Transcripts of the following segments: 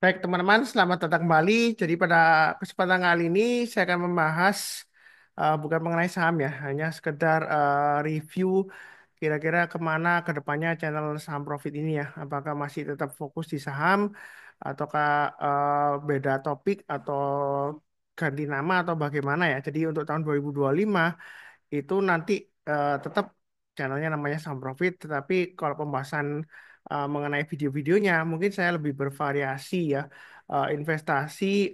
Baik, teman-teman, selamat datang kembali. Jadi pada kesempatan kali ini saya akan membahas bukan mengenai saham ya, hanya sekedar review kira-kira kemana ke depannya channel Saham Profit ini ya. Apakah masih tetap fokus di saham ataukah beda topik atau ganti nama atau bagaimana ya. Jadi untuk tahun 2025 itu nanti tetap channelnya namanya Saham Profit, tetapi kalau pembahasan mengenai video-videonya mungkin saya lebih bervariasi ya. Investasi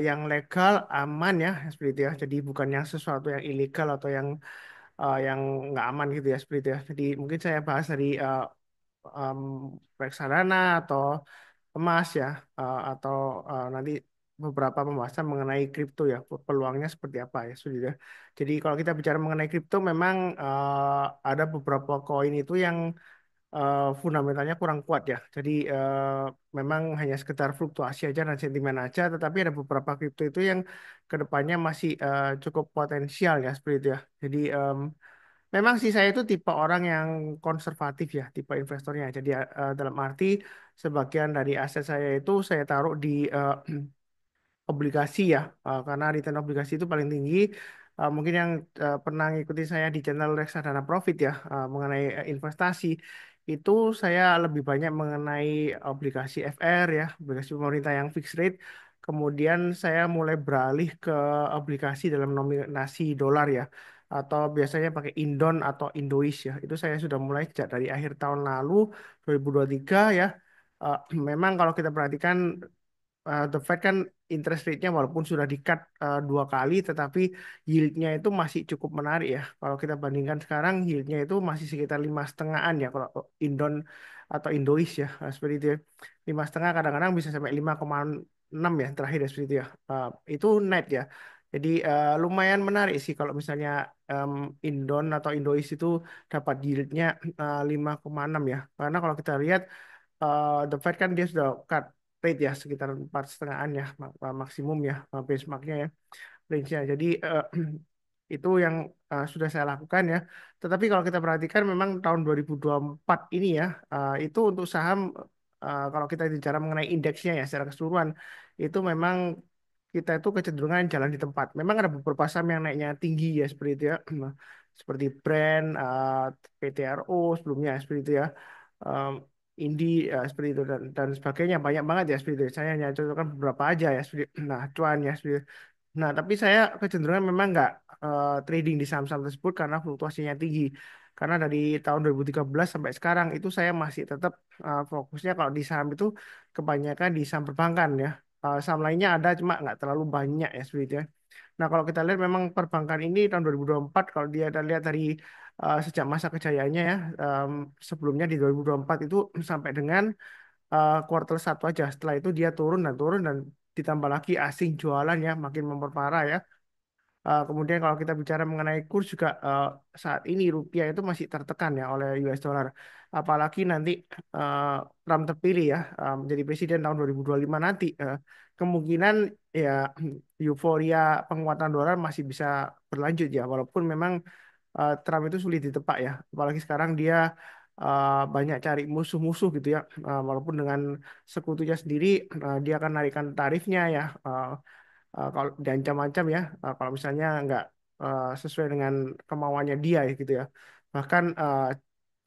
yang legal, aman ya, seperti itu ya. Jadi bukan yang sesuatu yang ilegal atau yang nggak aman gitu ya, seperti itu ya. Jadi mungkin saya bahas dari um, reksadana atau emas ya, atau nanti beberapa pembahasan mengenai kripto ya, peluangnya seperti apa ya sudah. Jadi kalau kita bicara mengenai kripto memang ada beberapa koin itu yang fundamentalnya kurang kuat ya. Jadi memang hanya sekedar fluktuasi aja dan sentimen aja, tetapi ada beberapa kripto itu yang kedepannya masih cukup potensial ya seperti itu ya. Jadi memang sih saya itu tipe orang yang konservatif ya, tipe investornya. Jadi dalam arti sebagian dari aset saya itu saya taruh di obligasi ya, karena return obligasi itu paling tinggi. Mungkin yang pernah ngikuti saya di channel Reksadana Profit ya, mengenai investasi itu saya lebih banyak mengenai obligasi FR ya, obligasi pemerintah yang fixed rate. Kemudian saya mulai beralih ke obligasi dalam nominasi dolar ya, atau biasanya pakai Indon atau Indois ya. Itu saya sudah mulai sejak dari akhir tahun lalu 2023 ya. Eh, Memang kalau kita perhatikan The Fed kan interest rate-nya walaupun sudah di-cut dua kali, tetapi yield-nya itu masih cukup menarik ya. Kalau kita bandingkan sekarang, yield-nya itu masih sekitar 5,5-an ya kalau Indon atau Indois ya, seperti itu ya. 5,5 kadang-kadang bisa sampai 5,6 ya terakhir ya seperti itu ya. Itu net ya. Jadi lumayan menarik sih kalau misalnya em, Indon atau Indois itu dapat yield-nya 5,6 ya. Karena kalau kita lihat The Fed kan dia sudah cut rate ya sekitar 4,5-an ya maksimum ya benchmarknya ya range-nya. Jadi itu yang sudah saya lakukan ya. Tetapi kalau kita perhatikan memang tahun 2024 ini ya itu untuk saham kalau kita bicara mengenai indeksnya ya secara keseluruhan itu memang kita itu kecenderungan jalan di tempat. Memang ada beberapa saham yang naiknya tinggi ya seperti itu ya. Seperti Brand, PTRO sebelumnya seperti itu ya. Um, Indi seperti itu dan sebagainya banyak banget ya seperti itu. Saya hanya contohkan beberapa aja ya seperti nah cuan ya seperti itu. Nah, tapi saya kecenderungan memang nggak trading di saham-saham tersebut karena fluktuasinya tinggi. Karena dari tahun 2013 sampai sekarang itu saya masih tetap fokusnya kalau di saham itu kebanyakan di saham perbankan ya. Saham lainnya ada cuma nggak terlalu banyak ya seperti itu ya. Nah, kalau kita lihat memang perbankan ini tahun 2024 kalau dia kita lihat dari sejak masa kejayaannya ya sebelumnya di 2024 itu sampai dengan kuartal satu aja. Setelah itu dia turun dan ditambah lagi asing jualan ya makin memperparah ya. Kemudian kalau kita bicara mengenai kurs juga saat ini rupiah itu masih tertekan ya oleh US dollar. Apalagi nanti eh, Trump terpilih ya menjadi presiden tahun 2025 nanti kemungkinan ya euforia penguatan dolar masih bisa berlanjut ya walaupun memang Trump itu sulit ditebak ya. Apalagi sekarang dia banyak cari musuh-musuh gitu ya. Walaupun dengan sekutunya sendiri dia akan naikkan tarifnya ya. Kalau diancam-ancam ya, kalau misalnya nggak sesuai dengan kemauannya dia ya gitu ya. Bahkan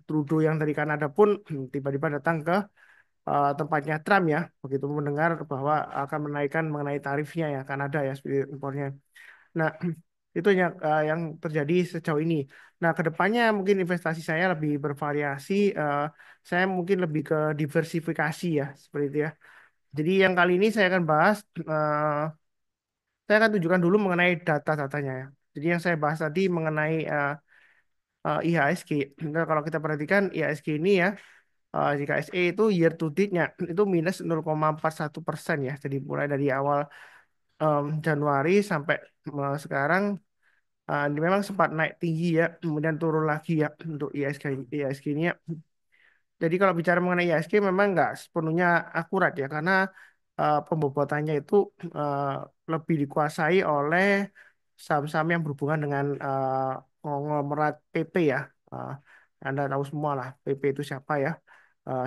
Trudeau yang dari Kanada pun tiba-tiba datang ke tempatnya Trump ya, begitu mendengar bahwa akan menaikkan mengenai tarifnya ya Kanada ya seperti impornya. Nah, itu yang terjadi sejauh ini. Nah, kedepannya mungkin investasi saya lebih bervariasi. Saya mungkin lebih ke diversifikasi ya, seperti itu ya. Jadi yang kali ini saya akan bahas, saya akan tunjukkan dulu mengenai data-datanya ya. Jadi yang saya bahas tadi mengenai IHSG. Nah, kalau kita perhatikan IHSG ini ya, jika SE itu year to date-nya itu minus 0,41% ya. Jadi mulai dari awal Januari sampai sekarang ini memang sempat naik tinggi ya, kemudian turun lagi ya untuk IHSG ini ya. Jadi kalau bicara mengenai IHSG memang nggak sepenuhnya akurat ya, karena pembobotannya itu eh, lebih dikuasai oleh saham-saham yang berhubungan dengan konglomerat PP ya. Eh, Anda tahu semua lah PP itu siapa ya.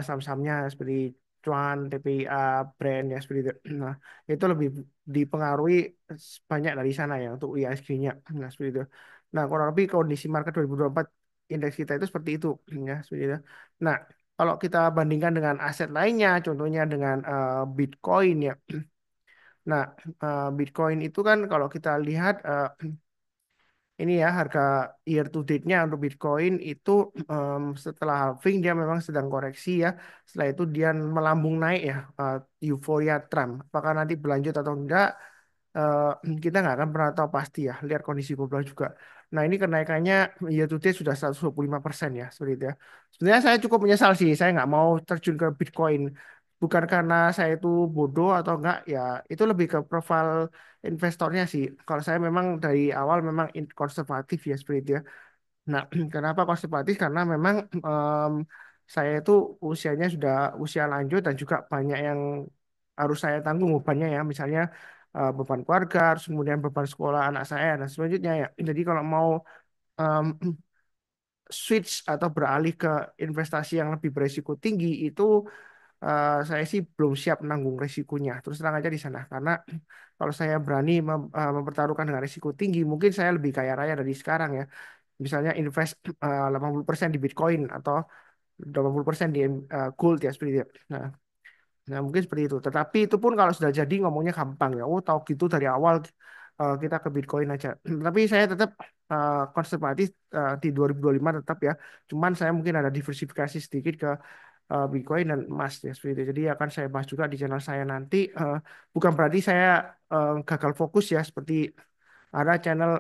Saham-sahamnya seperti Cuan, TPIA, brand ya seperti itu. Nah, itu lebih dipengaruhi banyak dari sana ya untuk IHSG-nya. Nah, seperti itu. Nah, kurang lebih kondisi market 2024 indeks kita itu seperti itu ya seperti itu. Nah, kalau kita bandingkan dengan aset lainnya, contohnya dengan Bitcoin ya. Nah, Bitcoin itu kan kalau kita lihat ini ya harga year to date-nya untuk Bitcoin itu setelah halving dia memang sedang koreksi ya. Setelah itu dia melambung naik ya, euforia Trump. Apakah nanti berlanjut atau enggak? Kita nggak akan pernah tahu pasti ya. Lihat kondisi global juga. Nah ini kenaikannya year to date sudah 125% ya, seperti itu ya. Sebenarnya saya cukup menyesal sih. Saya nggak mau terjun ke Bitcoin. Bukan karena saya itu bodoh atau enggak ya. Itu lebih ke profil investornya sih. Kalau saya memang dari awal memang konservatif ya seperti itu ya. Nah, kenapa konservatif? Karena memang saya itu usianya sudah usia lanjut dan juga banyak yang harus saya tanggung bebannya ya. Misalnya beban keluarga, terus kemudian beban sekolah anak saya dan selanjutnya ya. Jadi kalau mau em, switch atau beralih ke investasi yang lebih beresiko tinggi itu saya sih belum siap menanggung risikonya. Terus terang aja di sana. Karena kalau saya berani mempertaruhkan dengan risiko tinggi, mungkin saya lebih kaya raya dari sekarang ya. Misalnya invest 80% di Bitcoin atau 80% di gold ya seperti itu. Nah, nah, mungkin seperti itu. Tetapi itu pun kalau sudah jadi ngomongnya gampang ya. Oh, tahu gitu dari awal kita ke Bitcoin aja. Tapi saya tetap konservatif di 2025 tetap ya. Cuman saya mungkin ada diversifikasi sedikit ke Bitcoin dan emas ya seperti itu. Jadi akan saya bahas juga di channel saya nanti. Bukan berarti saya gagal fokus ya seperti ada channel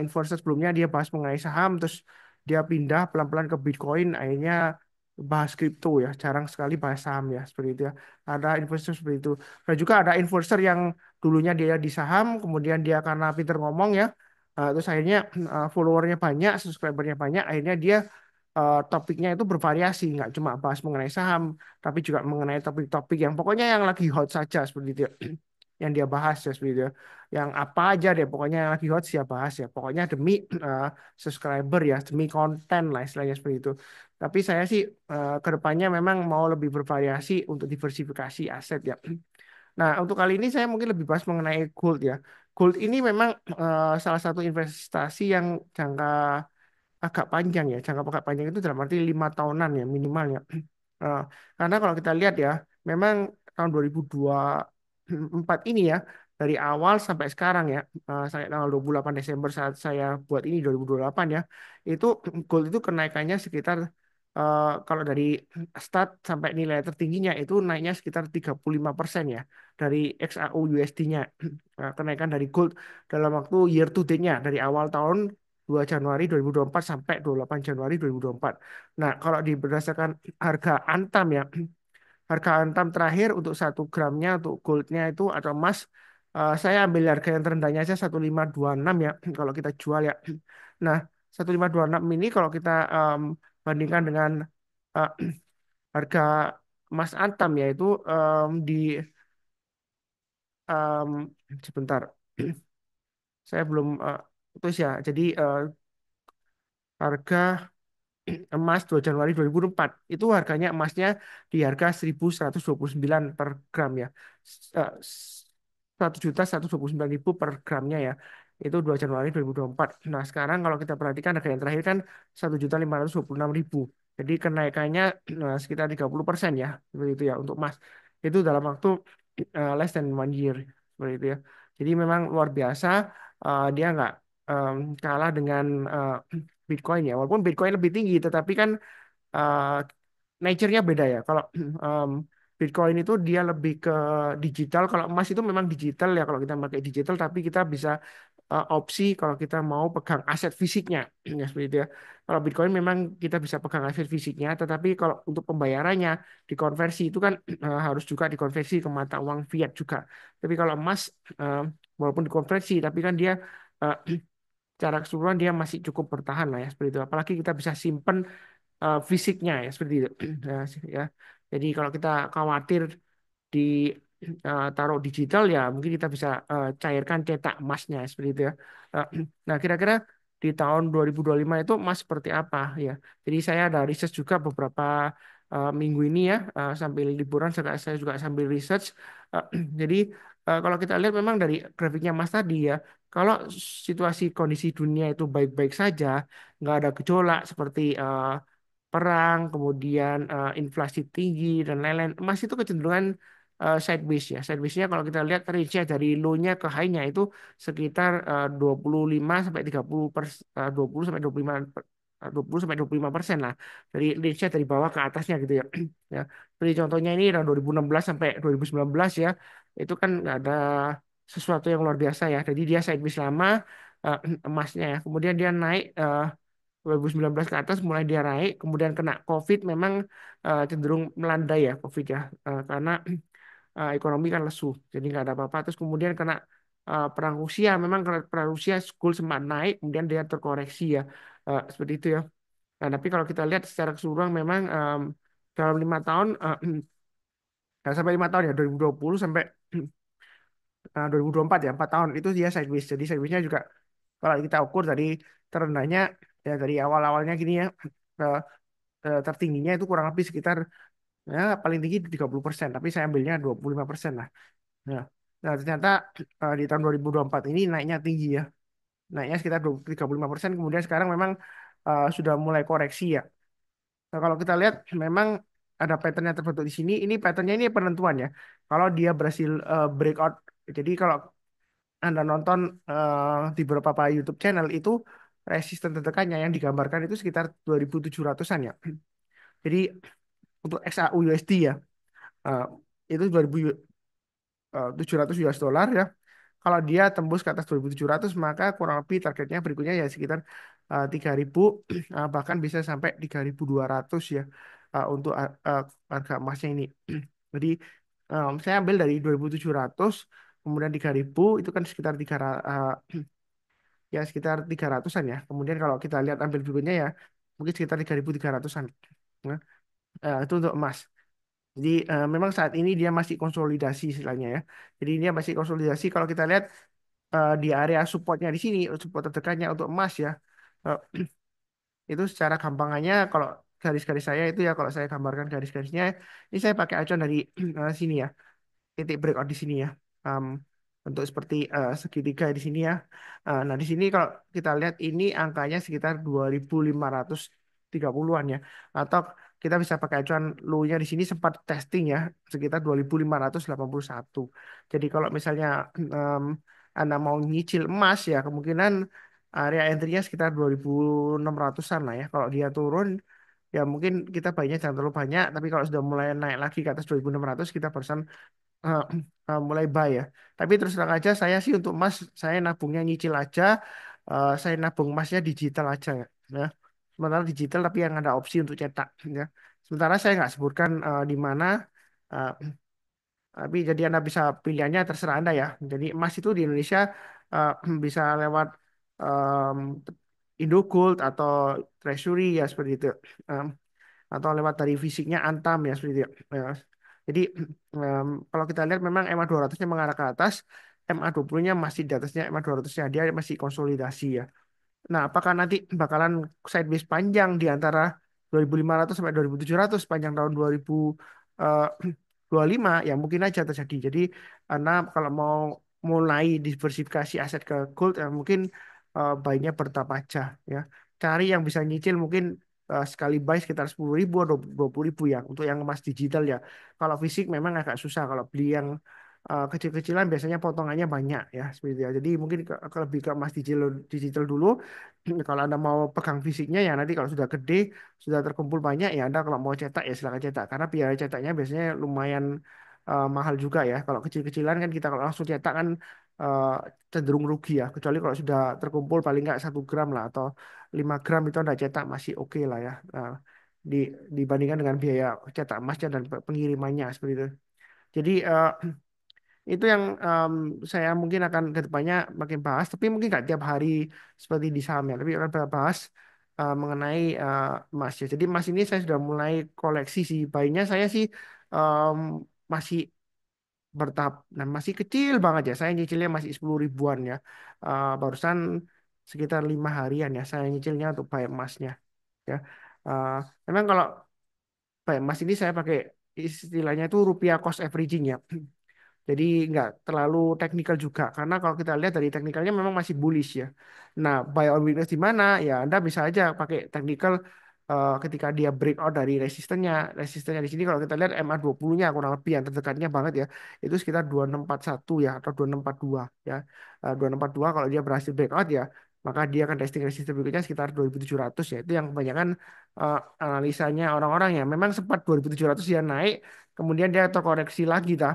influencer sebelumnya dia bahas mengenai saham terus dia pindah pelan-pelan ke Bitcoin akhirnya bahas kripto ya jarang sekali bahas saham ya seperti itu ya ada influencer seperti itu dan juga ada influencer yang dulunya dia di saham kemudian dia karena pinter ngomong ya terus akhirnya followernya banyak subscribernya banyak akhirnya dia topiknya itu bervariasi nggak cuma bahas mengenai saham tapi juga mengenai topik-topik yang pokoknya yang lagi hot saja seperti itu ya. Yang dia bahas ya seperti itu ya yang apa aja deh pokoknya yang lagi hot siap bahas ya pokoknya demi eh, subscriber ya demi konten lah istilahnya seperti itu tapi saya sih kedepannya memang mau lebih bervariasi untuk diversifikasi aset ya nah untuk kali ini saya mungkin lebih bahas mengenai gold ya gold ini memang salah satu investasi yang jangka agak panjang ya agak panjang itu dalam arti 5 tahunan ya minimal ya Eh, karena kalau kita lihat ya memang tahun 2024 ini ya dari awal sampai sekarang ya sampai tanggal 28 Desember saat saya buat ini 2028 ya itu gold itu kenaikannya sekitar kalau dari start sampai nilai tertingginya itu naiknya sekitar 35% ya dari XAU USD-nya kenaikan dari gold dalam waktu year to date-nya dari awal tahun 2 Januari 2024 sampai 28 Januari 2024. Nah, kalau berdasarkan harga Antam ya, harga Antam terakhir untuk 1 gramnya untuk goldnya itu atau emas, saya ambil harga yang terendahnya aja 1526 ya, kalau kita jual ya. Nah, 1526 ini kalau kita bandingkan dengan eh, harga emas Antam yaitu di em, sebentar, saya belum terus ya. Jadi harga emas 2 Januari 2004 itu harganya emasnya di harga 1.129 per gram ya. 1.129.000 per gramnya ya. Itu 2 Januari 2024. Nah, sekarang kalau kita perhatikan harga yang terakhir kan 1.526.000. Jadi kenaikannya sekitar 30% ya. Seperti itu ya untuk emas. Itu dalam waktu less than 1 year. Seperti itu ya. Jadi memang luar biasa. Dia nggak em, kalah dengan Bitcoin ya. Walaupun Bitcoin lebih tinggi, tetapi kan uh, nature-nya beda ya. Kalau um, Bitcoin itu dia lebih ke digital. Kalau emas itu memang digital ya. Kalau kita pakai digital, tapi kita bisa opsi kalau kita mau pegang aset fisiknya. Ya, seperti itu ya. Kalau Bitcoin memang kita bisa pegang aset fisiknya, tetapi kalau untuk pembayarannya dikonversi itu kan harus juga dikonversi ke mata uang fiat juga. Tapi kalau emas uh, walaupun dikonversi, tapi kan dia uh, secara keseluruhan dia masih cukup bertahan lah ya seperti itu. Apalagi kita bisa simpen fisiknya ya seperti itu. Ya, ya. Jadi kalau kita khawatir di taruh digital ya mungkin kita bisa cairkan cetak emasnya seperti itu ya. Eh, nah kira-kira di tahun 2025 itu emas seperti apa ya. Jadi saya ada riset juga beberapa minggu ini ya, sambil liburan saya juga sambil research. Eh, jadi kalau kita lihat memang dari grafiknya Mas tadi ya, kalau situasi kondisi dunia itu baik-baik saja, nggak ada gejolak seperti perang, kemudian inflasi tinggi dan lain-lain. Emas itu kecenderungan sideways ya. Sideways-nya kalau kita lihat range-nya dari low-nya ke high-nya itu sekitar 25 sampai 30 20 sampai 25 20 sampai 25% lah dari range-nya dari bawah ke atasnya gitu ya. Ya. Seperti contohnya ini tahun 2016 sampai 2019 ya. Itu kan nggak ada sesuatu yang luar biasa ya. Jadi dia sideways lama eh, emasnya ya. Kemudian dia naik 2019 ke atas mulai dia naik, kemudian kena COVID memang cenderung melandai ya COVID ya. Karena ekonomi kan lesu, jadi nggak ada apa-apa. Terus kemudian kena perang Rusia, memang karena perang Rusia gold sempat naik, kemudian dia terkoreksi ya. Seperti itu ya. Nah, tapi kalau kita lihat secara keseluruhan memang dalam 5 tahun, nggak sampai 5 tahun ya, 2020 sampai 2024 ya, 4 tahun itu dia sideways. Jadi sidewaysnya juga kalau kita ukur dari terendahnya ya dari awal-awalnya gini ya, eh, tertingginya itu kurang lebih sekitar ya paling tinggi 30%, tapi saya ambilnya 25% lah. Nah, nah ternyata di tahun 2024 ini naiknya tinggi ya, naiknya sekitar 35%. Kemudian sekarang memang sudah mulai koreksi ya. Nah, kalau kita lihat memang ada pattern yang terbentuk di sini. Ini patternnya ini penentuan ya. Kalau dia berhasil breakout, jadi kalau Anda nonton di beberapa YouTube channel itu resisten tertekannya yang digambarkan itu sekitar 2700-an ya. Jadi untuk XAU USD ya, eh, itu 2700 US dollar ya. Kalau dia tembus ke atas 2700 maka kurang lebih targetnya berikutnya ya sekitar 3000 bahkan bisa sampai 3200 ya untuk harga emasnya ini. Jadi saya ambil dari 2700 kemudian 3000 itu kan sekitar ya sekitar 300-an ya. Kemudian kalau kita lihat ambil berikutnya ya mungkin sekitar 3300-an. Nah, itu untuk emas. Jadi memang saat ini dia masih konsolidasi istilahnya ya. Jadi dia masih konsolidasi. Kalau kita lihat di area supportnya di sini, support terdekatnya untuk emas ya, eh, itu secara gampangannya kalau garis-garis saya itu ya kalau saya gambarkan garis-garisnya, ini saya pakai acuan dari sini ya, titik breakout di sini ya. Em, untuk seperti segitiga di sini ya. Nah, di sini kalau kita lihat ini angkanya sekitar 2530-an ya. Atau kita bisa pakai acuan low-nya di sini sempat testing ya sekitar 2581. Jadi kalau misalnya em, Anda mau nyicil emas ya kemungkinan area entry-nya sekitar 2600-an lah ya. Kalau dia turun ya mungkin kita bainya jangan terlalu banyak, tapi kalau sudah mulai naik lagi ke atas 2600 kita barusan eh, mulai buy ya. Tapi terus terang aja saya sih untuk emas saya nabungnya nyicil aja. Saya nabung emasnya digital aja ya. Ya. Sementara digital tapi yang ada opsi untuk cetak ya. Sementara saya nggak sebutkan di mana. eh, tapi jadi Anda bisa pilihannya terserah Anda ya. Jadi emas itu di Indonesia eh, bisa lewat em, Indogold atau Treasury ya seperti itu. Em, atau lewat dari fisiknya Antam ya seperti itu. Ya. Jadi kalau kita lihat memang MA200-nya mengarah ke atas, MA20-nya masih di atasnya MA200-nya, dia masih konsolidasi ya. Nah, apakah nanti bakalan sideways panjang di antara 2500 sampai 2700 sepanjang tahun 2025 ya mungkin aja terjadi. Jadi Anda kalau mau mulai diversifikasi aset ke gold ya mungkin baiknya bertahap aja ya. Cari yang bisa nyicil mungkin sekali buy sekitar 10.000 atau 20.000 ya untuk yang emas digital ya. Kalau fisik memang agak susah kalau beli yang kecil-kecilan biasanya potongannya banyak ya seperti itu ya. Jadi mungkin lebih ke emas digital dulu. Kalau Anda mau pegang fisiknya ya nanti kalau sudah gede, sudah terkumpul banyak ya Anda kalau mau cetak ya silakan cetak karena biaya cetaknya biasanya lumayan mahal juga ya. Kalau kecil-kecilan kan kita kalau langsung cetak kan eh, cenderung rugi ya. Kecuali kalau sudah terkumpul paling nggak 1 gram lah atau 5 gram itu Anda cetak masih oke lah ya. Di, dibandingkan dengan biaya cetak emasnya dan pengirimannya seperti itu. Jadi itu yang saya mungkin akan ke depannya makin bahas, tapi mungkin nggak tiap hari seperti di saham ya, tapi akan bahas mengenai emas ya. Jadi emas ini saya sudah mulai koleksi sih. Bayinya saya sih em, masih bertahap, nah masih kecil banget ya. Saya nyicilnya masih 10 ribuan ya. Barusan sekitar 5 harian ya. Saya nyicilnya untuk buy emasnya ya. Eh, memang kalau Pak Mas ini saya pakai istilahnya itu rupiah cost averaging ya. Jadi nggak terlalu teknikal juga karena kalau kita lihat dari teknikalnya memang masih bullish ya. Nah, buy on weakness di mana? Ya Anda bisa aja pakai teknikal ketika dia breakout dari resistennya. Resistennya di sini kalau kita lihat MA20-nya kurang lebih yang terdekatnya banget ya. Itu sekitar 2641 ya atau 2642 ya. 2642 kalau dia berhasil breakout ya, maka dia akan testing resisten berikutnya sekitar 2700 ya. Itu yang kebanyakan analisanya orang-orang ya. Memang sempat 2700 dia naik, kemudian dia terkoreksi lagi dah.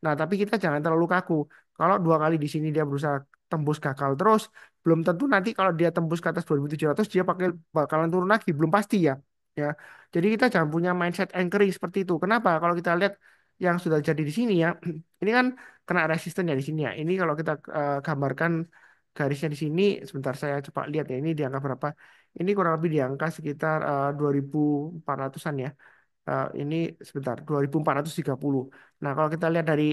Nah, tapi kita jangan terlalu kaku. Kalau dua kali di sini dia berusaha tembus gagal terus, belum tentu nanti kalau dia tembus ke atas 2700 dia bakalan turun lagi, belum pasti ya. Ya. Jadi kita jangan punya mindset anchoring seperti itu. Kenapa? Kalau kita lihat yang sudah jadi di sini ya, ini kan kena resisten ya di sini ya. Ini kalau kita gambarkan garisnya di sini, sebentar saya coba lihat ya ini di angka berapa. Ini kurang lebih di angka sekitar 2400-an ya. Ini sebentar 2430. Nah, kalau kita lihat dari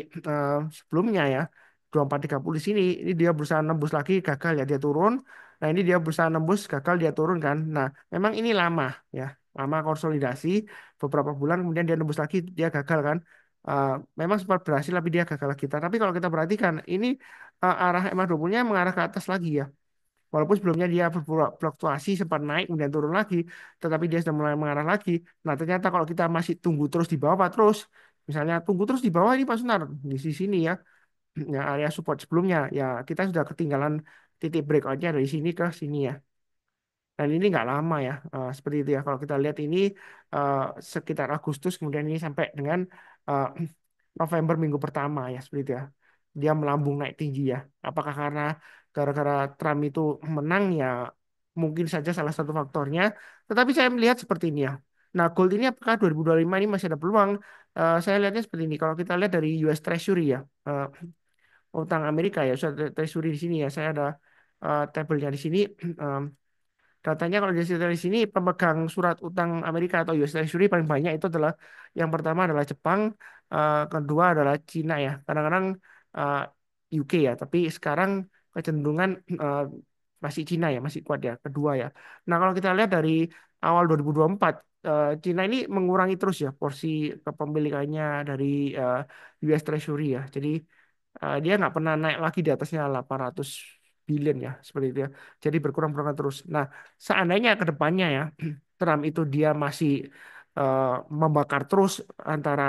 sebelumnya ya 2430 di sini ini dia berusaha nembus lagi gagal ya dia turun. Nah, ini dia berusaha nembus gagal dia turun kan. Nah, memang ini lama ya. Lama konsolidasi beberapa bulan kemudian dia nembus lagi dia gagal kan. Eh, Memang sempat berhasil tapi dia gagal lagi. Tapi kalau kita perhatikan ini arah MA20-nya mengarah ke atas lagi ya. Walaupun sebelumnya dia berfluktuasi sempat naik kemudian turun lagi, tetapi dia sudah mulai mengarah lagi. Nah, ternyata kalau kita masih tunggu terus di bawah terus, misalnya tunggu terus di bawah ini Pak Sunar di sini ya, ya area support sebelumnya ya kita sudah ketinggalan titik breakoutnya dari sini ke sini ya. Dan ini nggak lama ya, seperti itu ya. Kalau kita lihat ini eh, sekitar Agustus, kemudian ini sampai dengan eh, November minggu pertama ya, seperti itu ya. Dia melambung naik tinggi ya. Apakah karena gara-gara Trump itu menang ya? Mungkin saja salah satu faktornya. Tetapi saya melihat seperti ini ya. Nah, gold ini apakah 2025 ini masih ada peluang? Saya lihatnya seperti ini. Kalau kita lihat dari US Treasury ya, utang Amerika ya, US Treasury di sini ya. Saya ada tabelnya di sini. Datanya kalau dari sini pemegang surat utang Amerika atau US Treasury paling banyak itu adalah yang pertama adalah Jepang, kedua adalah Cina ya. Kadang-kadang eh, UK ya, tapi sekarang kecenderungan masih Cina ya, masih kuat ya, kedua ya. Nah, kalau kita lihat dari awal 2024 Cina ini mengurangi terus ya porsi kepemilikannya dari eh, US Treasury ya. Jadi dia nggak pernah naik lagi di atasnya 800 billion ya, seperti itu ya. Jadi berkurang-kurang terus. Nah, seandainya ke depannya ya Trump itu dia masih eh, membakar terus antara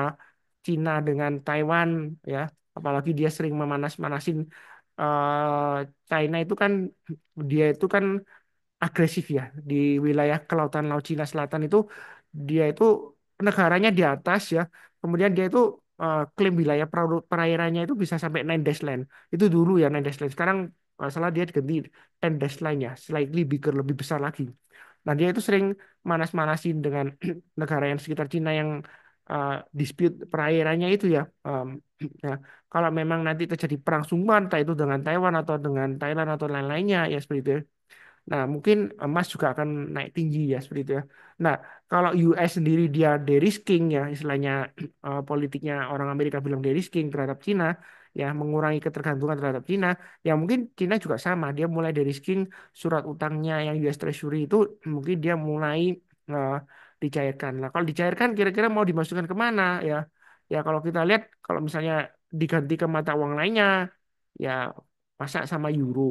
Cina dengan Taiwan ya, apalagi dia sering memanas-manasin eh, China itu kan dia itu kan agresif ya di wilayah kelautan Laut Cina Selatan itu dia itu negaranya di atas ya, kemudian dia itu klaim wilayah perairannya itu bisa sampai nine dash line. Itu dulu ya nine dash line, sekarang nggak salah dia diganti ten dash line ya, slightly bigger, lebih besar lagi. Nah, dia itu sering manas-manasin dengan negara yang sekitar Cina yang dispute perairannya itu ya. Ya, kalau memang nanti terjadi perang sungguhan, entah itu dengan Taiwan atau dengan Thailand atau lain-lainnya ya seperti itu ya. Nah, mungkin emas juga akan naik tinggi ya seperti itu ya. Nah, kalau US sendiri dia de-risking ya, istilahnya politiknya orang Amerika bilang de-risking terhadap Cina, ya mengurangi ketergantungan terhadap Cina, ya mungkin Cina juga sama, dia mulai de-risking surat utangnya yang US Treasury itu mungkin dia mulai eh, dicairkan. Nah, kalau dicairkan kira-kira mau dimasukkan kemana ya? Ya kalau kita lihat, kalau misalnya diganti ke mata uang lainnya, ya masa sama euro.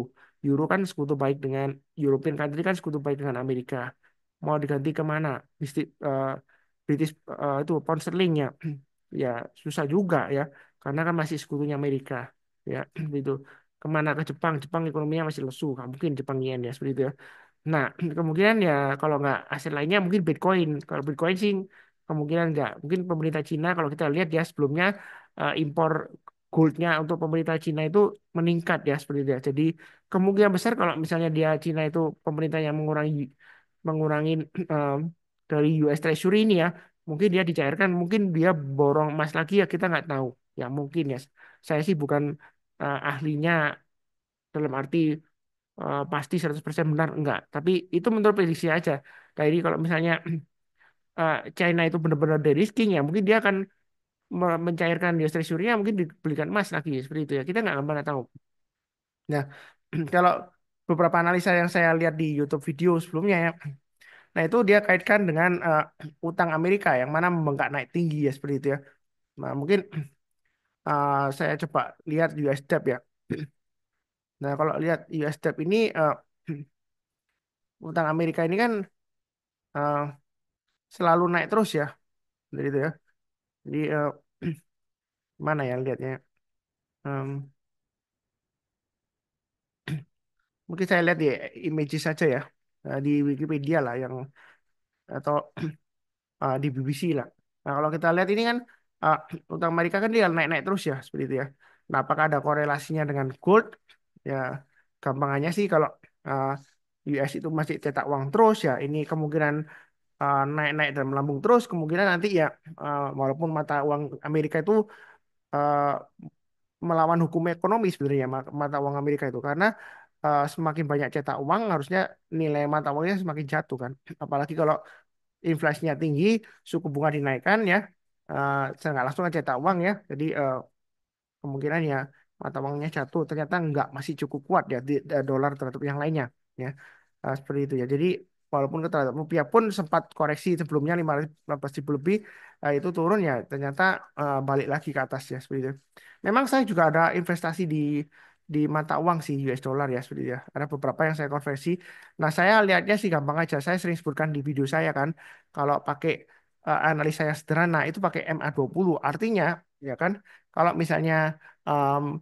Euro kan sekutu baik dengan European country kan sekutu baik dengan Amerika. Mau diganti kemana? British itu pound sterling ya. Ya susah juga ya. Karena kan masih sekutunya Amerika. Ya itu. Kemana ke Jepang? Jepang ekonominya masih lesu. Nggak mungkin Jepang yen ya seperti itu ya. Nah, kemungkinan ya kalau nggak aset lainnya mungkin Bitcoin. Kalau Bitcoin sih kemungkinan nggak. Mungkin pemerintah Cina kalau kita lihat ya sebelumnya impor goldnya untuk pemerintah Cina itu meningkat ya seperti itu ya. Jadi kemungkinan besar kalau misalnya dia Cina itu pemerintah yang mengurangi mengurangi em, dari US Treasury ini ya, mungkin dia dicairkan, mungkin dia borong emas lagi ya kita nggak tahu. Ya mungkin ya. Saya sih bukan ahlinya dalam arti pasti 100% benar enggak. Tapi itu menurut prediksi aja. Jadi kalau misalnya China itu benar-benar de-risking ya mungkin dia akan mencairkan US Treasury-nya mungkin dibelikan emas lagi seperti itu ya. Kita nggak pernah tahu. Nah, kalau beberapa analisa yang saya lihat di YouTube video sebelumnya ya, Nah, itu dia kaitkan dengan utang Amerika yang mana membengkak naik tinggi ya seperti itu ya. Nah, mungkin saya coba lihat US debt ya. Nah, kalau lihat US debt ini utang Amerika ini kan eh, selalu naik terus ya, dari itu ya. Jadi mana ya lihatnya? Em, Mungkin saya lihat di image saja ya, di Wikipedia lah yang atau di BBC lah. Nah, kalau kita lihat ini kan uh, utang Amerika kan dia naik-naik terus ya seperti itu ya. Nah, apakah ada korelasinya dengan gold? Ya, gampangannya sih kalau uh, US itu masih cetak uang terus ya, ini kemungkinan naik-naik dan melambung terus, kemungkinan nanti ya walaupun mata uang Amerika itu uh, melawan hukum ekonomi sebenarnya mata uang Amerika itu karena semakin banyak cetak uang harusnya nilai mata uangnya semakin jatuh kan. Apalagi kalau inflasinya tinggi, suku bunga dinaikkan ya, saya nggak langsung cetak uang ya. Jadi kemungkinan ya mata uangnya jatuh. Ternyata nggak, masih cukup kuat ya dolar terhadap yang lainnya ya. Seperti itu ya. Jadi walaupun terhadap rupiah pun sempat koreksi sebelumnya 15 ribu lebih, itu turun ya. Ternyata balik lagi ke atas ya seperti itu. Memang saya juga ada investasi di mata uang sih US dollar ya seperti itu ya. Ada beberapa yang saya konversi. Nah, saya lihatnya sih gampang aja. Saya sering sebutkan di video saya kan, kalau pakai analisa yang sederhana itu pakai MA20. Artinya ya kan, kalau misalnya em,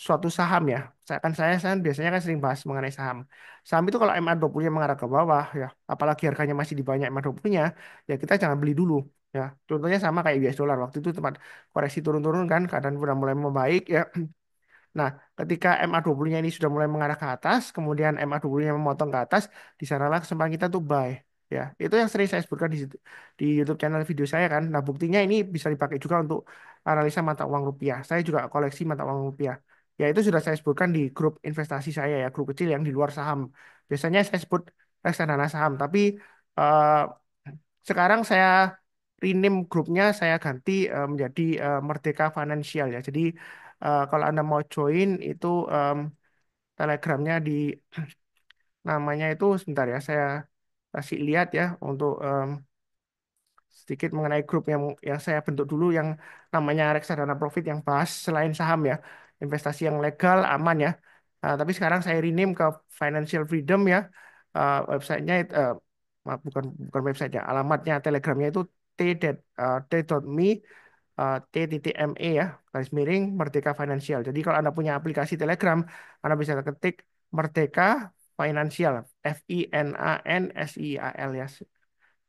suatu saham ya, saya biasanya kan sering bahas mengenai saham. Saham itu kalau MA20-nya mengarah ke bawah ya, apalagi harganya masih di banyak MA20-nya, ya kita jangan beli dulu ya. Contohnya sama kayak US dollar, waktu itu tempat koreksi turun-turun kan, keadaan udah mulai membaik ya. Nah, ketika MA20-nya ini sudah mulai mengarah ke atas, kemudian MA20-nya memotong ke atas, di sanalah kesempatan kita tuh buy. Ya, itu yang sering saya sebutkan di YouTube channel video saya kan. Nah, buktinya ini bisa dipakai juga untuk analisa mata uang rupiah. Saya juga koleksi mata uang rupiah. Ya, itu sudah saya sebutkan di grup investasi saya ya, grup kecil yang di luar saham. Biasanya saya sebut reksadana saham, tapi eh, sekarang saya rename grupnya, saya ganti menjadi Merdeka Financial ya. Jadi kalau Anda mau join itu Telegramnya di namanya itu sebentar ya, saya kasih lihat ya untuk sedikit mengenai grup yang saya bentuk dulu yang namanya Reksadana Profit yang bahas selain saham ya, investasi yang legal, aman ya. Tapi sekarang saya rename ke Financial Freedom ya. Websitenya bukan bukan websitenya, alamatnya Telegramnya itu t.me t.me ya, garis miring Merdeka Finansial. Jadi kalau Anda punya aplikasi Telegram, Anda bisa ketik Merdeka Finansial, FINANSIAL ya,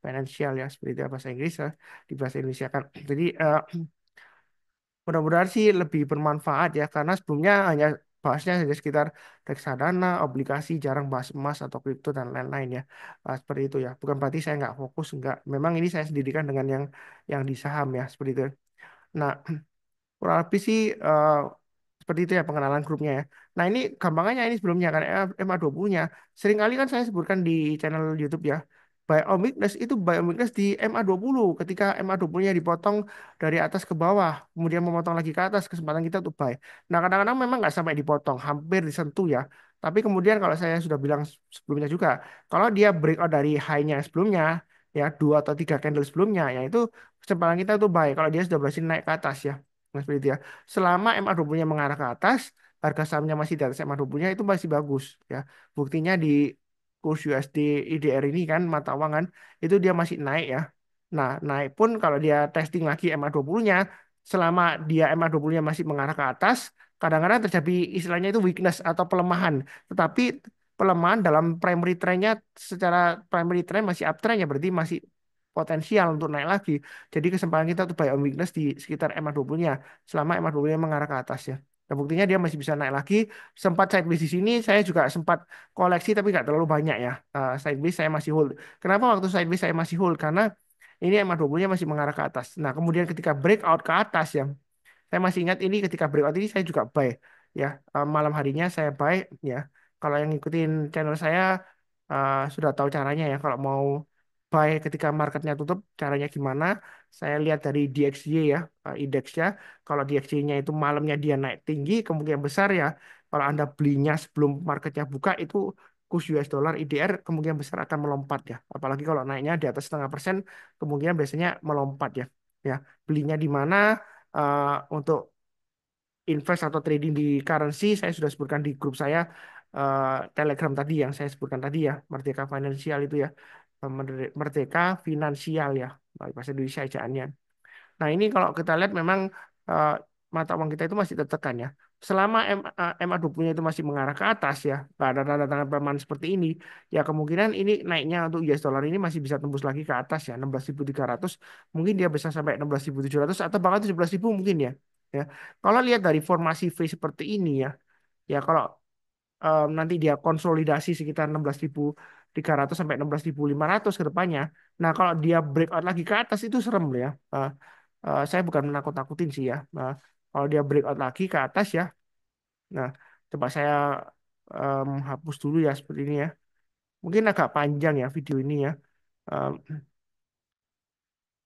Financial ya, seperti itu ya, bahasa Inggris ya, di bahasa Indonesia kan. Jadi mudah-mudahan sih lebih bermanfaat ya, karena sebelumnya hanya bahasnya hanya sekitar reksadana, obligasi, jarang bahas emas atau kripto dan lain-lain ya. Seperti itu ya. Bukan berarti saya nggak fokus, nggak. Memang ini saya sendirikan dengan yang di saham ya, seperti itu. Nah, kurang lebih sih seperti itu ya pengenalan grupnya ya. Nah, ini gampangannya ini sebelumnya kan MA20-nya. Seringkali kan saya sebutkan di channel YouTube ya. Buy on weakness itu buy on weakness di MA20. Ketika MA20-nya dipotong dari atas ke bawah, kemudian memotong lagi ke atas, kesempatan kita untuk buy. Nah, kadang-kadang memang nggak sampai dipotong, hampir disentuh ya. Tapi kemudian kalau saya sudah bilang sebelumnya juga, kalau dia breakout dari high-nya sebelumnya, ya 2 atau 3 candle sebelumnya, ya itu kesempatan kita untuk buy. Kalau dia sudah berhasil naik ke atas ya. Nah, seperti itu ya. Selama MA20-nya mengarah ke atas, harga sahamnya masih di atas MA20-nya itu masih bagus ya. Buktinya di kurs USD IDR ini kan mata uang kan itu dia masih naik ya. Nah, naik pun kalau dia testing lagi MA20-nya, selama dia MA20-nya masih mengarah ke atas, kadang-kadang terjadi istilahnya itu weakness atau pelemahan. Tetapi pelemahan dalam primary trend-nya, secara primary trend masih uptrend ya, berarti masih potensial untuk naik lagi. Jadi kesempatan kita untuk buy on weakness di sekitar MA20-nya selama MA20-nya mengarah ke atas ya. Dan buktinya dia masih bisa naik lagi. Sempat sideways di sini, saya juga sempat koleksi tapi nggak terlalu banyak ya. Sideways saya masih hold. Kenapa waktu sideways saya masih hold? Karena ini MA20-nya masih mengarah ke atas. Nah, kemudian ketika breakout ke atas ya, saya masih ingat ini ketika breakout ini saya juga buy ya. Malam harinya saya buy ya. Kalau yang ngikutin channel saya sudah tahu caranya ya. Kalau mau buy ketika marketnya tutup, caranya gimana? Saya lihat dari DXY ya, indeksnya. Kalau DXY-nya itu malamnya dia naik tinggi, kemungkinan besar ya. Kalau Anda belinya sebelum marketnya buka itu kurs US dollar IDR kemungkinan besar akan melompat ya. Apalagi kalau naiknya di atas 0,5%, kemungkinan biasanya melompat ya. Ya, belinya di mana untuk invest atau trading di currency saya sudah sebutkan di grup saya Telegram tadi yang saya sebutkan tadi ya, Merdeka Finansial itu ya. Merdeka Finansial ya, bahasa Indonesia ejaannya. Nah, ini kalau kita lihat memang eh, mata uang kita itu masih tertekan ya. Selama MA20-nya itu masih mengarah ke atas ya, nggak ada tanda-tanda pelemahan seperti ini, ya kemungkinan ini naiknya untuk US dollar ini masih bisa tembus lagi ke atas ya, 16.300, mungkin dia bisa sampai 16.700 atau bahkan 17.000 mungkin ya. Ya, kalau lihat dari formasi V seperti ini ya, ya kalau nanti dia konsolidasi sekitar 16.300 sampai 16.500 ke depannya. Nah, kalau dia breakout lagi ke atas itu serem ya. Saya bukan menakut-nakutin sih ya. Kalau dia breakout lagi ke atas ya. Nah, coba saya hapus dulu ya seperti ini ya. Mungkin agak panjang ya video ini ya. Em,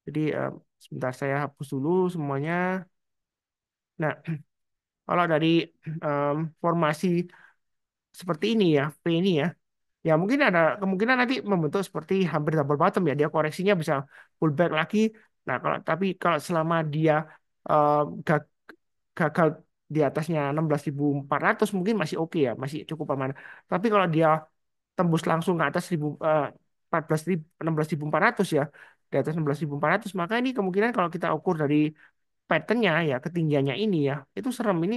jadi sebentar saya hapus dulu semuanya. Nah, kalau dari formasi seperti ini ya, V ini ya. Ya mungkin ada kemungkinan nanti membentuk seperti hampir double bottom ya. Dia koreksinya bisa pullback lagi. Nah, kalau selama dia eh, ga- gagal di atasnya 16.400 mungkin masih oke ya, masih cukup aman. Tapi kalau dia tembus langsung ke atas 14.000 16.400 ya, di atas 16.400 maka ini kemungkinan kalau kita ukur dari patternnya ya ketinggiannya ini ya itu serem ini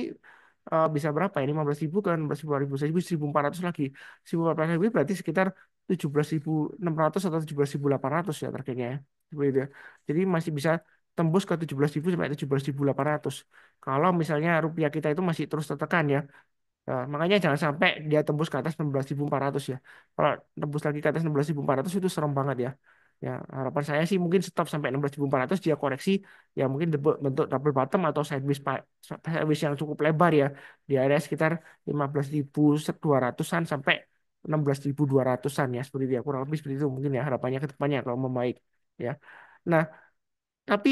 bisa berapa ya 15.000 kan 16.000 1.400 lagi 1.400 lebih berarti sekitar 17.600 atau 17.800 ya targetnya ya. Seperti itu ya. Jadi masih bisa tembus ke 17.000 sampai 17.800 kalau misalnya rupiah kita itu masih terus tertekan ya. Nah, makanya jangan sampai dia tembus ke atas 16.400 ya. Kalau tembus lagi ke atas 16.400 itu serem banget ya. Ya, harapan saya sih mungkin stop sampai 16.400 dia koreksi ya mungkin bentuk double bottom atau sideways yang cukup lebar ya di area sekitar 15.200-an sampai 16.200-an ya seperti itu ya kurang lebih seperti itu mungkin ya harapannya ke depannya kalau membaik ya. Nah, tapi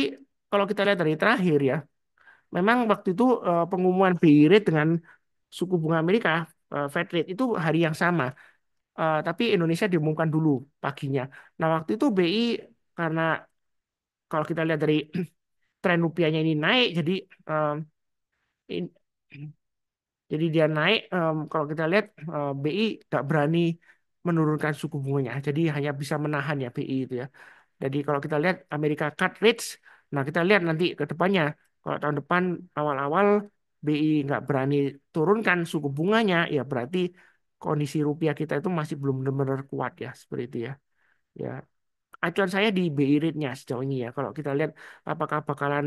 kalau kita lihat dari terakhir ya memang waktu itu pengumuman BI rate dengan suku bunga Amerika Fed rate itu hari yang sama. Tapi Indonesia diumumkan dulu paginya. Nah, waktu itu BI karena kalau kita lihat dari tren rupiahnya ini naik, eh, in- jadi dia naik. Kalau kita lihat BI nggak berani menurunkan suku bunganya, jadi hanya bisa menahan ya BI itu ya. Jadi kalau kita lihat Amerika cut rates, nah kita lihat nanti ke depannya. Kalau tahun depan awal-awal BI nggak berani turunkan suku bunganya, ya berarti kondisi rupiah kita itu masih belum benar-benar kuat ya seperti itu ya. Ya, acuan saya di BI rate-nya sejauh ini ya. Kalau kita lihat apakah bakalan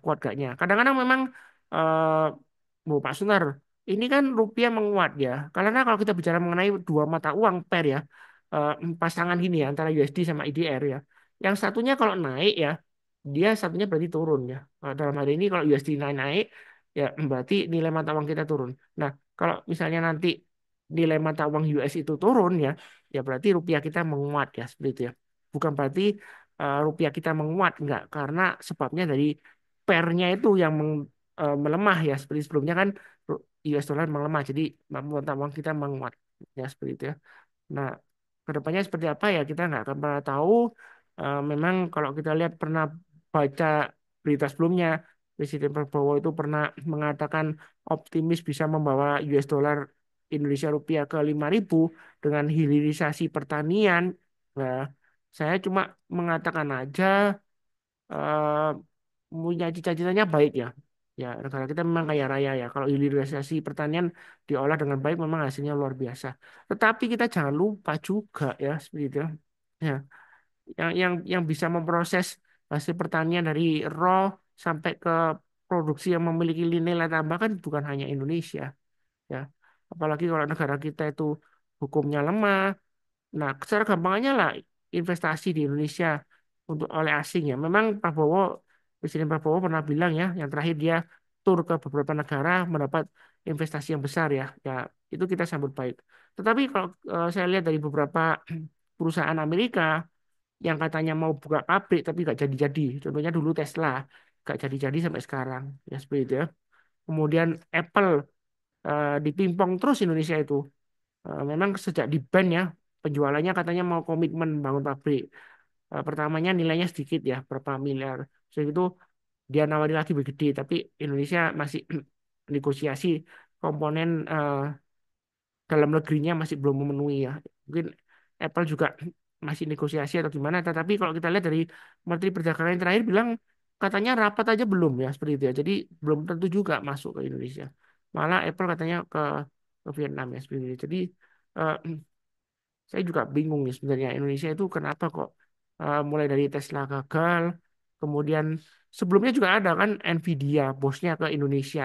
kuat gaknya. Kadang-kadang memang uh, Bu Pak Sunar, ini kan rupiah menguat ya. Karena kalau kita bicara mengenai dua mata uang pair ya, eh, pasangan gini ya antara USD sama IDR ya. Yang satunya kalau naik ya, dia satunya berarti turun ya. Dalam hal ini kalau USD naik-naik ya berarti nilai mata uang kita turun. Nah, kalau misalnya nanti nilai mata uang US itu turun ya, ya berarti rupiah kita menguat ya seperti itu ya. Bukan berarti rupiah kita menguat enggak karena sebabnya dari pairnya itu yang melemah ya seperti sebelumnya kan US dollar melemah jadi mata uang kita menguat ya seperti itu ya. Nah, kedepannya seperti apa ya kita nggak akan pernah tahu. Memang kalau kita lihat pernah baca berita sebelumnya, Presiden Prabowo itu pernah mengatakan optimis bisa membawa US dollar Indonesia rupiah ke 5.000 dengan hilirisasi pertanian. Nah, saya cuma mengatakan aja eh, punya cita-citanya baik ya. Ya, negara kita memang kaya raya ya. Kalau hilirisasi pertanian diolah dengan baik memang hasilnya luar biasa. Tetapi kita jangan lupa juga ya seperti itu. Ya, yang bisa memproses hasil pertanian dari raw sampai ke produksi yang memiliki nilai tambah kan bukan hanya Indonesia ya. Apalagi kalau negara kita itu hukumnya lemah. Nah, secara gampangnya lah investasi di Indonesia untuk oleh asing ya. Memang Presiden Prabowo pernah bilang ya, yang terakhir dia tur ke beberapa negara mendapat investasi yang besar ya. Ya, itu kita sambut baik. Tetapi kalau saya lihat dari beberapa perusahaan Amerika yang katanya mau buka pabrik tapi nggak jadi-jadi. Contohnya dulu Tesla nggak jadi-jadi sampai sekarang. Ya seperti itu ya. Kemudian Apple dipimpong terus Indonesia itu. Memang sejak di ban ya, penjualannya katanya mau komitmen bangun pabrik. Pertamanya nilainya sedikit ya, berapa miliar. Jadi itu dia nawari lagi lebih gede, tapi Indonesia masih negosiasi komponen dalam negerinya masih belum memenuhi ya. Mungkin Apple juga masih negosiasi atau gimana. Tetapi kalau kita lihat dari Menteri Perdagangan yang terakhir bilang katanya rapat aja belum ya seperti itu ya. Jadi belum tentu juga masuk ke Indonesia. Malah Apple katanya ke Vietnam ya seperti itu. Jadi eh, saya juga bingung nih sebenarnya Indonesia itu kenapa kok mulai dari Tesla gagal, kemudian sebelumnya juga ada kan Nvidia bosnya ke Indonesia.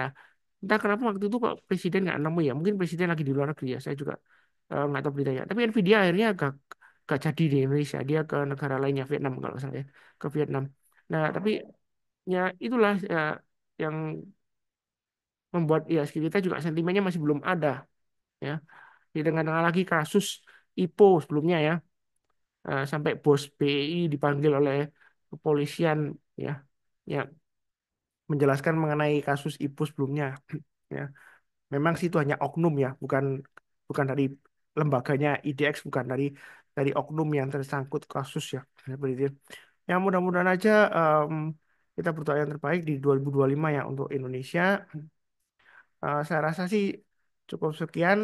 Entah kenapa waktu itu kok presiden nggak nemu ya. Mungkin presiden lagi di luar negeri ya. Saya juga nggak tahu beritanya. Tapi Nvidia akhirnya gak jadi di Indonesia. Dia ke negara lainnya Vietnam kalau nggak salah ya. Ke Vietnam. Nah tapi ya itulah yang membuat ya kita juga sentimennya masih belum ada ya. Di tengah-tengah lagi kasus IPO sebelumnya ya. Sampai bos BI dipanggil oleh kepolisian ya. Ya menjelaskan mengenai kasus IPO sebelumnya. Ya. Memang sih itu hanya oknum ya, bukan bukan dari lembaganya IDX, bukan dari oknum yang tersangkut kasus ya. Seperti itu. Ya mudah-mudahan aja kita berdoa yang terbaik di 2025 ya untuk Indonesia. Saya rasa sih cukup sekian.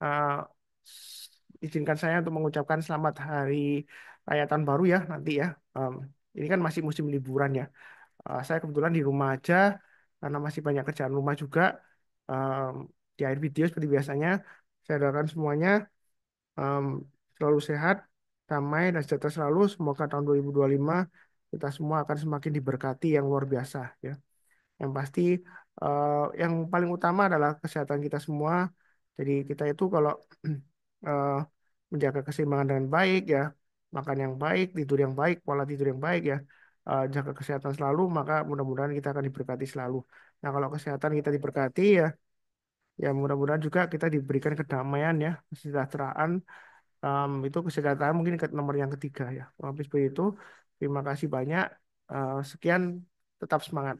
Eh, Izinkan saya untuk mengucapkan selamat hari Raya Tahun Baru ya nanti ya. Em, ini kan masih musim liburan ya. Saya kebetulan di rumah aja karena masih banyak kerjaan rumah juga. Em, di akhir video seperti biasanya, saya doakan semuanya em, selalu sehat, damai, dan sejahtera selalu. Semoga tahun 2025 kita semua akan semakin diberkati yang luar biasa ya. Yang pasti yang paling utama adalah kesehatan kita semua. Jadi kita itu kalau eh, menjaga keseimbangan dengan baik ya, makan yang baik, tidur yang baik, pola tidur yang baik ya, jaga kesehatan selalu, maka mudah-mudahan kita akan diberkati selalu. Nah, kalau kesehatan kita diberkati ya, ya mudah-mudahan juga kita diberikan kedamaian ya, kesejahteraan. Itu kesejahteraan mungkin ke nomor yang ketiga ya. Habis seperti itu, terima kasih banyak. Sekian, tetap semangat.